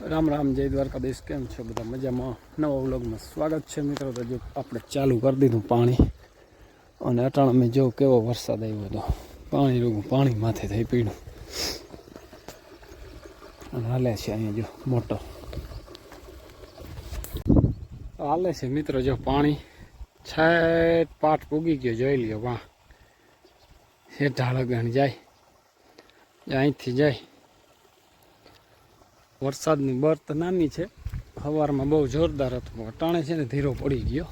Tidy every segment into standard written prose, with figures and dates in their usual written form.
राम राम जय द्वारकाधीश केम छो बधा मजामां नवा व्लॉगमां स्वागत है मित्रों। तो जो आपणे चालू कर दीधुं पाणी अने अटाणामां जो केवो वरसाद आव्यो तो पाणी रोगुं पाणी माथे थई पड्युं अने हाले छे अहींया जो मोटर हाले छे मित्रों। जो पाणी छेट पाट पूगी गयो जोई ल्यो वां हेठा लगन जाय અહીંથી જાય। વરસાદની બર તો નાની છે, સવારમાં બહુ જોરદાર હતો, અટાણે છે ને ધીરો પડી ગયો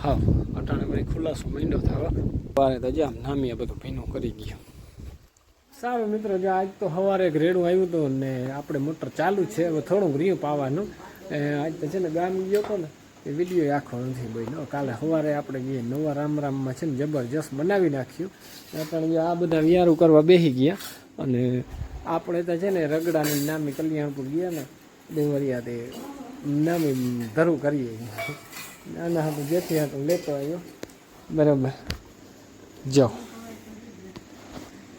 હા અટાણે વળી ખુલાસો માંડ્યો થવા સવારે તો જામ નામીએ બધું ભીનું કરી ગયું। સારું મિત્રો, જો આજ તો સવારે એક રેડું આવ્યું હતું ને આપણે મોટર ચાલુ છે, હવે થોડુંક રહ્યું પાવાનું। આજ તો છે ને ગામ ગયો હતો ને એ વિડીયો આખો નથી બન્યો। કાલે સવારે આપણે ગઈએ નવા રામરામમાં છે ને જબરજસ્ત બનાવી નાખ્યું। અટાણે આ બધા વિયારું કરવા બેસી ગયા અને આપણે તો છે ને રગડાની નામી કલ્યાણપુર ગયા ને દેવરિયા તે નામી ધરું કરીએ નાના હતું જેથી હતું લેતો આવ્યો બરાબર। જો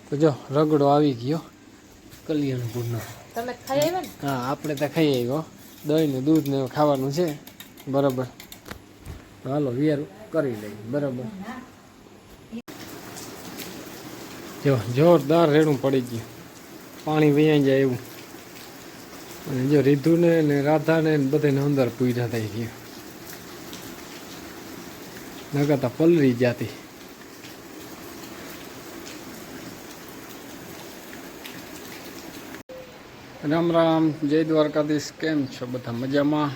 તો જો રગડો આવી ગયો કલ્યાણપુરનો, તમે ખાઈ આવ્યા ને? હા આપણે તો ખાઈ આવ્યો, દહીં ને દૂધ ને ખાવાનું છે બરાબર। હાલો વિયારું કરી લઈએ બરાબર। જો જોરદાર રેડું પડી ગયું, પાણી વૈયા જાય એવું। અને જો રીધુને ને રાધાને બધાને અંદર પૂર્યા થઈ ગયું, નગર પલરી જાતી। રામ રામ જય દ્વારકાધીશ કેમ છો બધા મજામાં?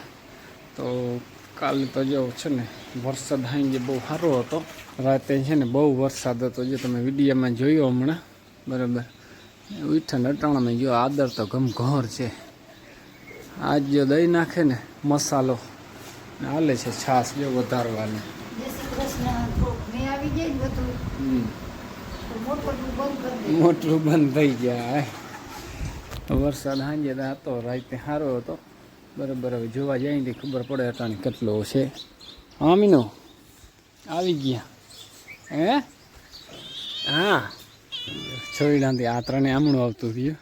તો કાલે તો જો છે ને વરસાદ હાંજે બહુ સારો હતો, રાતે છે ને બહુ વરસાદ હતો, જો તમે વિડીયોમાં જોયો હમણાં બરાબર। ઉઠાને અટાણામાં જો આદર તો ઘમઘોર છે। આજ જો દહીં નાખે ને મસાલો હાલે છે, છાશ જો વધારવાની મોટરું બંધ થઈ ગયા। વરસાદ સાંજે હતો, રાતે સારો હતો બરાબર। હવે જોવા જાય ને ખબર પડે અટાણી કેટલો છે। હા મીનો આવી ગયા હે? હા છોઈડાથી આ ત્રણે આમણું આવતું રહ્યું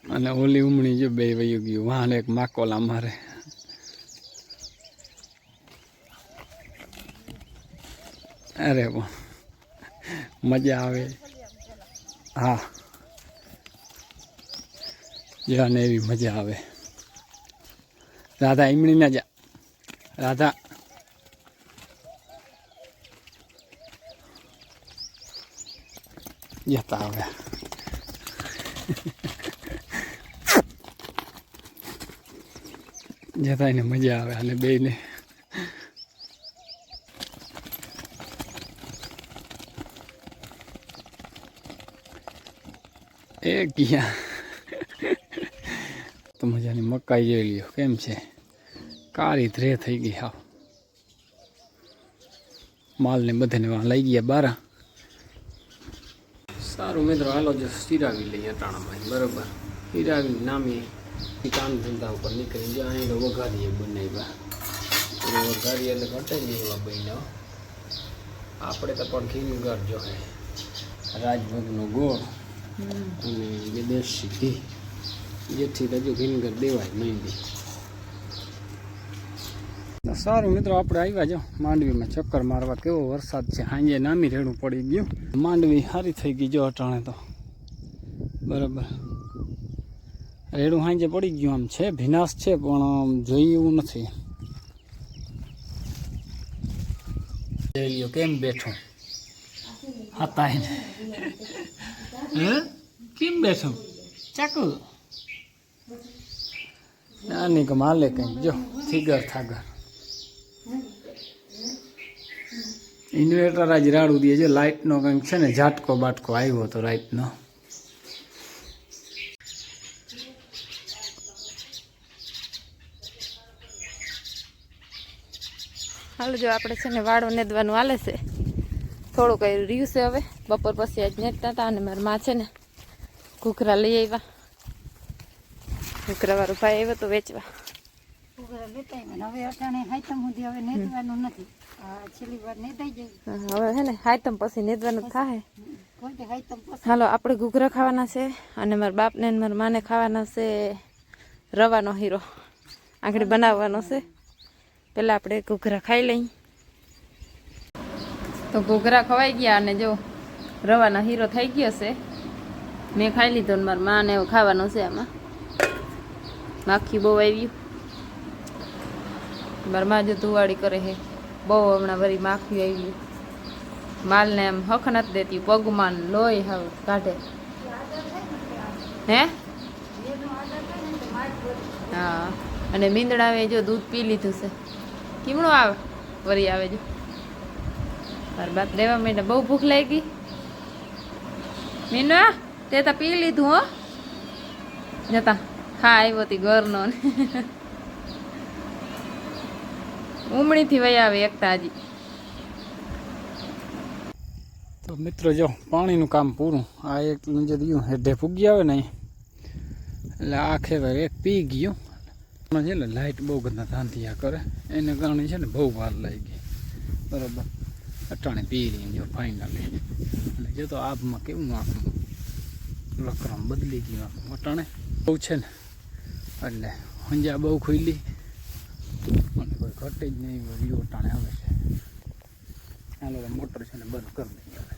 અને ઓલી ઉમણી જો બે વયું ગયું વાહન એક માકોલા મારે। અરે મજા આવે હા, જાને એવી મજા આવે। રાધા ઈમણી ના જા, રાધા જતા આવે જતા એને મજા આવે અને બેને એ ગયા તો મજાની મકાઈ જોઈ લ્યો કેમ છે, કાળી ધ્રે થઈ ગઈ હાવ। માલને બધાને લઈ ગયા બારા। સારું મિત્રો હાલો જો સિરાવી લઈએ અટાણામાં બરાબર। સિરાવી નામી કામ ધંધા ઉપર નીકળી જાય અહીં તો વઘારીએ બનાવ્યા, વઘારીએ એટલે ઘટે નહીં એવા બન્યા। આપણે તો પણ ઘીનગર જો હે રાજભોગનો ગોળ અને વિદેશી ઘી જેથી હજુ ઘીનગર દેવાય મહેંદી। સારું મિત્રો આપણે આવ્યા જો માંડવીમાં ચક્કર મારવા, કેવો વરસાદ છે, સાંજે નામી રેડું પડી ગયું, માંડવી સારી થઈ ગઈ જો અટાણે તો બરાબર। રેડું સાંજે પડી ગયું, આમ છે ભીનાશ છે પણ જોઈ એવું નથી। જોઈ લ્યો કેમ બેઠો હતા એને હે કેમ બેઠો ચાકુ નાની કે માલે કંઈક જો થીગર થાગર ઇન્વેટર આજ રાડું દે જો લાઇટનો કંઈક છે ને ઝાટકો બાટકો આવ્યો હતો રાઈટનો। હાલો જો આપણે છે ને વાળો નેદવાનું હાલે છે, થોડું કઈ રહ્યું છે હવે, બપોર પછી આજ નેદતા હતા અને મારા માં છે ને ઘૂઘરા લઈ આવ્યા, ઘૂઘરા વાળો ભાઈ આવ્યો તો વેચવા। હવે અટાણે હાઈતમ સુધી હવે નેદવાનું નથી, છેલ્લી વાર નેદાઈ જાય હવે હે ને હાઈતમ પછી નેદવાનું થાય કોઈ તે હાઈતમ પસંદ હાલો આપણે ઘૂઘરા ખાવાના છે અને મારા બાપને ને મારા માને ખાવાના છે રવાનો હીરો આગળ બનાવવાનો છે. પહેલાં આપણે ઘૂઘરા ખાઈ લઈ. તો ઘૂઘરા ખવાઈ ગયા અને જો રવાનો હીરો થઈ ગયો છે. મેં ખાઈ લીધો ને મારા માને એવું ખાવાનું છે. આમાં માખી બહુ આવી. મારા મા જો ધુવાડી કરે છે બહુ. હમણાં વળી માખી આવી. માલને એમ હક નથી દેતી. પગમાં લોહી હવે કાઢે. હે હા. અને મીંદડાવે જો દૂધ પી લીધું છે. કેમણું આવે વળી આવે જો. મારા બાપ દેવા માંડે. બહુ ભૂખ લાગી. મીંડવા તે તો પી લીધું હો. જતા હા આવ્યો હતી ઘરનો. ઉમણીથી વહી આવે એકતા હજી. તો મિત્રો જો પાણીનું કામ પૂરું. આ એક જે રહ્યું હેઠે ફૂગી આવે ને એટલે આ ખેવાર એક પી ગયું. છે ને લાઇટ બહુ બધા ધાંધિયા કરે એને કારણે છે ને બહુ વાર લાગી. બરાબર અટાણે પી રહી જો ફાઇનલી. અને જો તો આબમાં કેવું આખું લકરમ બદલી ગયું આખું અટાણે બહુ છે ને એટલે હંજા બહુ ખુલ્લી અને કોઈ ઘટે જ નહીં. વ્યૂ અટાણે આવે છે. આ લોકો મોટર છે ને બંધ કરી દઈએ.